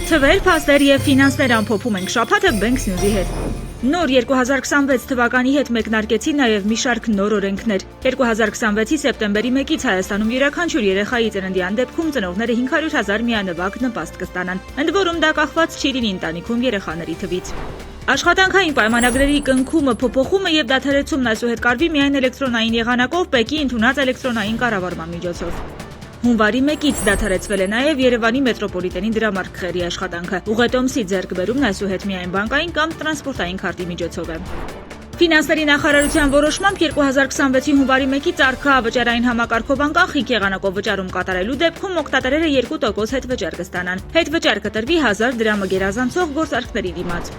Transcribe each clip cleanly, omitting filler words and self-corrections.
Թվեր, փաստեր եւ ֆինանսներ ամփոփում ենք շաբաթը Banks News-ի հետ։ Նոր 2026 թվականի հետ մեկնարկեցի նաև մի շարք նոր օրենքներ։ 2026-ի սեպտեմբերի 1-ից Հայաստանում յուրաքանչյուր երեխայի ծննդյան դեպքում ծնողները 500,000 միանվագ նպաստ կստանան։ Ընդ որում դա կախված չի լինի ընտանիքում երեխաների թվից։ Աշխատանքային պայմանագրերի կնքումը, փոփոխումը եւ դադարեցումն այսուհետ կարվի միայն էլեկտրոնային եղանակով ՊԵԿ-ի ընդունած էլեկտրոնային կառավարման միջոցով։ Հունվարի 1-ից դադարեցվել է նաև Երևանի մետրոպոլիտենի դրամարկղերի աշխատանքը։ Ուղղատոմսի ձեռքբերումն այսուհետ միայն բանկային կամ տրանսպորտային քարտի միջոցով է։ Ֆինանսների նախարարության որոշմամբ 2026-ի հունվարի 1-ից արկա վճարային համակարգով անկախ եղանակով վճարում կատարելու դեպքում օգտատերերը 2% հետվճար կստանան։ Հետվճար կտրվի 1000 դրամը գերազանցող գործարքների դիմաց։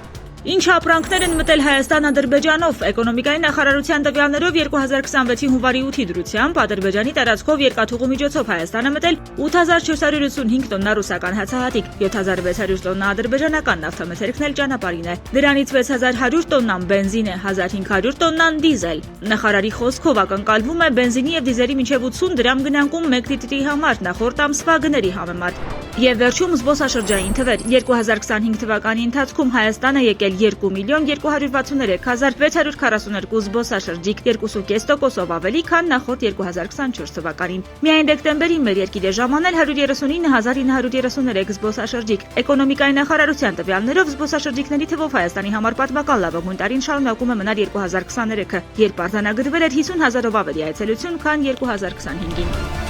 Ինչ ապրանքներ են մտել Հայաստան-Ադրբեջանով։ Էկոնոմիկայի նախարարության տվյալներով 2026-ի հունվարի 8-ի դրությամբ Ադրբեջանի տարածքով երկաթուղու միջոցով Հայաստանը մտել 8485 տոննա ռուսական հացահատիկ, 7600 տոննա ադրբեջանական նավթամթերքն էլ ճանապարհին է։ Դրանից 6100 տոննան բենզին է, 1500 տոննան դիզել։ Նախարարի խոսքով ակնկալվում է բենզինի եւ դիզելի մինչեւ 80 դրամ գնանկում 1 լիտրի համար նախորդ ամսվա գների համեմատ։ Եվ վերջում զբոսաշրջային թվեր։ 2025 թվականի ընթացքում Հայաստանը եկել 2,263,642 զբոսաշրջիկ, 2,5%-ով ավելի, քան նախորդ 2024 թվականին։ Միայն դեկտեմբերին մեր երկիր է ժամանել 139,933 զբոսաշրջիկ։ Էկոնոմիկայի նախարարության տվյալներով զբոսաշրջիկների թվով Հայաստանի համար պատմական լավագույն տարին շարունակում է մնալ 2023-ը, երբ արձանագրվել էր 50,000-ով ավելի այցելություն, քան 2025-ին։